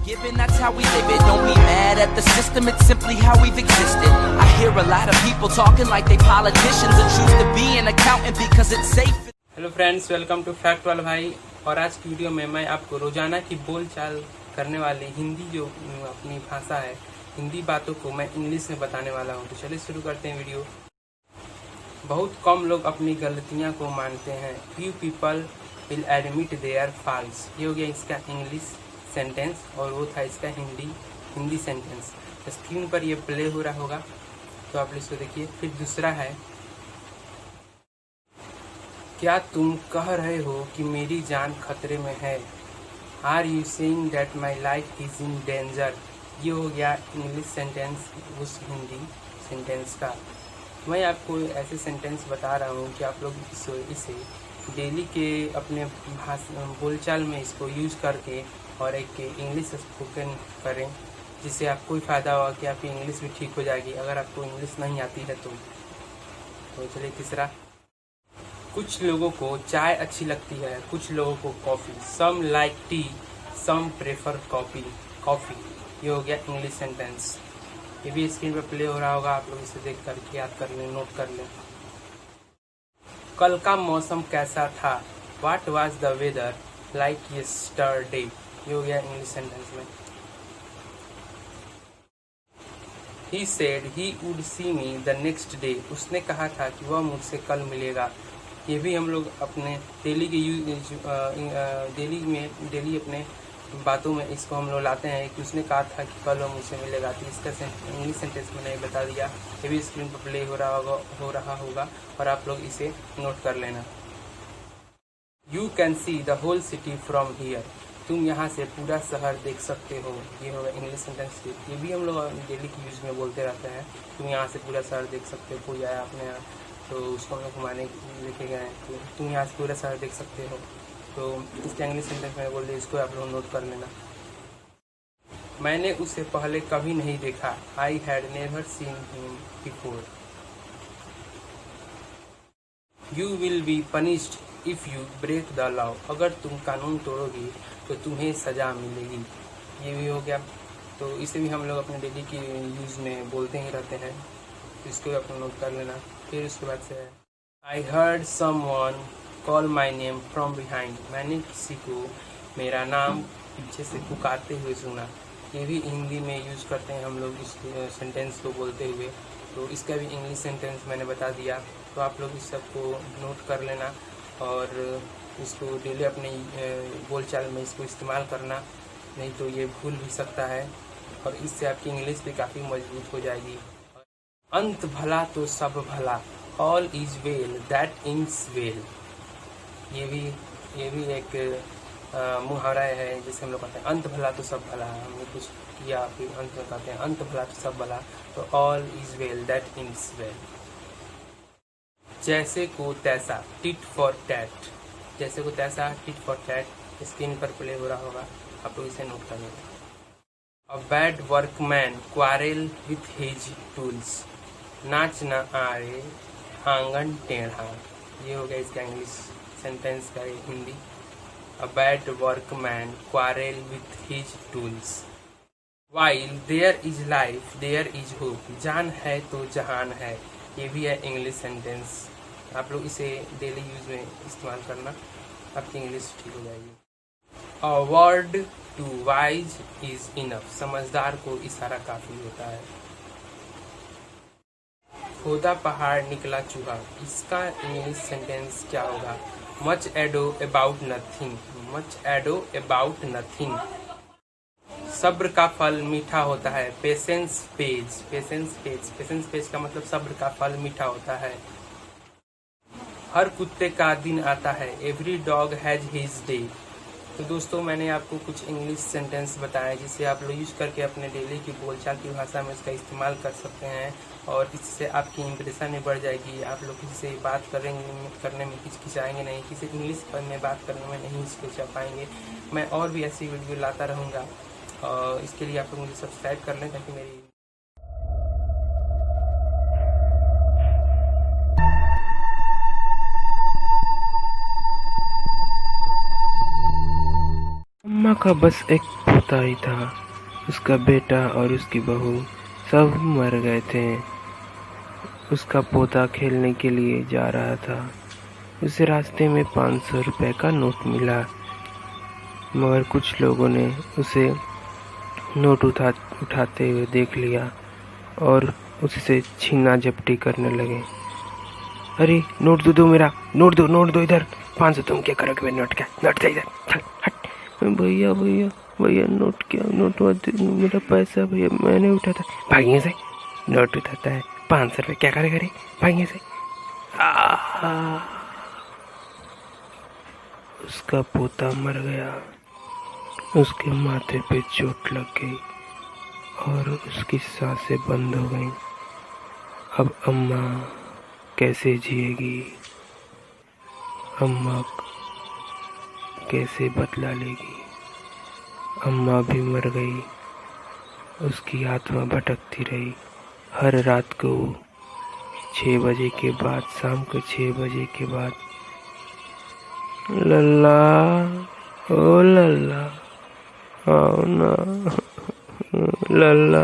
given, that's how we live it. Don't be mad at the system, it's simply how we've existed. I hear a lot of people talking like they politicians and choose to be an accountant because it's safe. Hello friends, welcome to fact वाला भाई। और आज की video में मैं आपको रोजाना की बोलचाल करने वाली हिंदी जो अपनी भाषा है, हिंदी बातों को मैं इंग्लिश में बताने वाला हूँ। तो चलिए शुरू करते हैं वीडियो। बहुत कम लोग अपनी गलतियाँ को मानते हैं। Few people will admit their faults. ये हो गया इसका इंग्लिश सेंटेंस और वो था इसका हिंदी सेंटेंस। तो स्क्रीन पर ये प्ले हो रहा होगा, तो आप इसको देखिए। फिर दूसरा है, क्या तुम कह रहे हो कि मेरी जान खतरे में है? Are you saying that my life is in danger? ये हो गया इंग्लिश सेंटेंस उस हिंदी सेंटेंस का। मैं आपको ऐसे सेंटेंस बता रहा हूँ कि आप लोग इसे डेली के अपने बोलचाल में इसको यूज़ करके और एक इंग्लिश स्पोकन करें, जिससे आपको ही फ़ायदा होगा कि आपकी इंग्लिश भी ठीक हो जाएगी अगर आपको इंग्लिश नहीं आती है तो चलिए तीसरा, कुछ लोगों को चाय अच्छी लगती है, कुछ लोगों को कॉफ़ी। सम लाइक टी, सम प्रेफर कॉफ़ी। ये हो गया इंग्लिश सेंटेंस। ये भी स्क्रीन पर प्ले हो रहा होगा, आप लोग इसे देख करके याद कर लें, नोट कर लें। कल का मौसम कैसा था? What was the weather like yesterday? ये हो गया इंग्लिश सेंटेंस में। He said he would see me the next day. उसने कहा था कि वह मुझसे कल मिलेगा। ये भी हम लोग अपने डेली अपने बातों में इसको हम लोग लाते हैं कि उसने कहा था कि कल वह मुझसे मिलेगा। तो इसका इंग्लिश सेंटेंस मैंने बता दिया। ये भी स्क्रीन पर प्ले हो रहा होगा और आप लोग इसे नोट कर लेना। You can see the whole city from here. तुम यहाँ से पूरा शहर देख सकते हो। ये होगा इंग्लिश सेंटेंस। ये भी हम लोग डेली की यूज़ में बोलते रहते हैं। तुम यहाँ से पूरा शहर देख सकते हो। कोई आया अपने यहाँ तो उसको हम लोग घुमाने लेके गए, तो तुम यहाँ से पूरा शहर देख सकते हो। तो इसका इंग्लिश सेंटेंस मैंने बोल दिया, इसको आप लोग नोट कर लेना। मैंने उसे पहले कभी नहीं देखा। I had never seen him before. You will be punished if you break the law. अगर तुम कानून तोड़ोगी तो तुम्हें सज़ा मिलेगी। ये भी हो गया। तो इसे भी हम लोग अपने डेली की यूज़ में बोलते ही रहते हैं, तो इसको भी अपना नोट कर लेना। फिर उसके बाद से है, I heard someone call my name from behind. मैंने किसी को मेरा नाम पीछे से पुकारते हुए सुना। ये भी हिंदी में यूज़ करते हैं हम लोग इस सेंटेंस को बोलते हुए। तो इसका भी इंग्लिश सेंटेंस मैंने बता दिया। तो आप लोग इस सब को नोट कर लेना और इसको डेली अपने बोलचाल में इसको इस्तेमाल करना, नहीं तो ये भूल भी सकता है और इससे आपकी इंग्लिश भी काफ़ी मजबूत हो जाएगी। अंत भला तो सब भला, all is well that ends well. ये भी एक मुहावरा है जिसे हम लोग कहते हैं अंत भला तो सब भला। हमने कुछ किया फिर अंत में कहते हैं अंत भला तो सब भला, तो all is well that ends well. जैसे को तैसा, टिट फॉर टैट। जैसे को तैसा, टिट फॉर टैट स्क्रीन पर प्ले हो रहा होगा, आप लोग इसे नोट कर लेना। A bad workman quarrel with his tools. नाच न आए आंगन टेढ़ा। ये हो गया इसका इंग्लिश सेंटेंस का Hindi. A bad workman quarrel with his tools. While there is life there is hope. जान है तो जहान है। ये भी है इंग्लिश सेंटेंस। आप लोग इसे डेली यूज में इस्तेमाल करना, आपकी इंग्लिश ठीक हो जाएगी। A word to wise is enough. समझदार को इशारा काफ़ी होता है। खोदा पहाड़ निकला चूहा। इसका इंग्लिश सेंटेंस क्या होगा? Much ado about nothing. Much ado about nothing. सब्र का फल मीठा होता है। Patience page. पेशेंस पेज का मतलब सब्र का फल मीठा होता है। हर कुत्ते का दिन आता है। Every dog has his day. तो दोस्तों, मैंने आपको कुछ इंग्लिश सेंटेंस बताया जिसे आप लोग यूज़ करके अपने डेली की बोलचाल की भाषा में इसका इस्तेमाल कर सकते हैं और इससे आपकी इम्प्रेशन भी बढ़ जाएगी। आप लोग किसी से बात करने में हिचकिचाएंगे नहीं, किसी इंग्लिश में बात करने में नहीं हिचकिचा पाएंगे। मैं और भी ऐसी वीडियो लाता रहूँगा और इसके लिए आप लोग मुझे सब्सक्राइब कर लें ताकि मेरी अम्मा का बस एक पोता ही था। उसका बेटा और उसकी बहू सब मर गए थे। उसका पोता खेलने के लिए जा रहा था। उसे रास्ते में 500 रुपए का नोट मिला, मगर कुछ लोगों ने उसे नोट उठाते हुए देख लिया और उससे छीना झपटी करने लगे। अरे नोट दो मेरा, नोट दो इधर, 500 तुम क्या करोगे मेरे नोट का, नोट दे इधर, चल हट। भैया नोट क्या, नोट मत, मेरा पैसा भैया मैंने उठा था। भागिए से, नोट उठाता है, 500 रुपये क्या करेगा रे, भागिए से। उसका पोता मर गया। उसके माथे पे चोट लग गई और उसकी सांसें बंद हो गईं। अब अम्मा कैसे जिएगी, अम्मा कैसे बदला लेगी। अम्मा भी मर गई। उसकी आत्मा भटकती रही। हर रात को 6 बजे के बाद, शाम को 6 बजे के बाद, लल्ला ओ लल्ला आओ ना, लल्ला।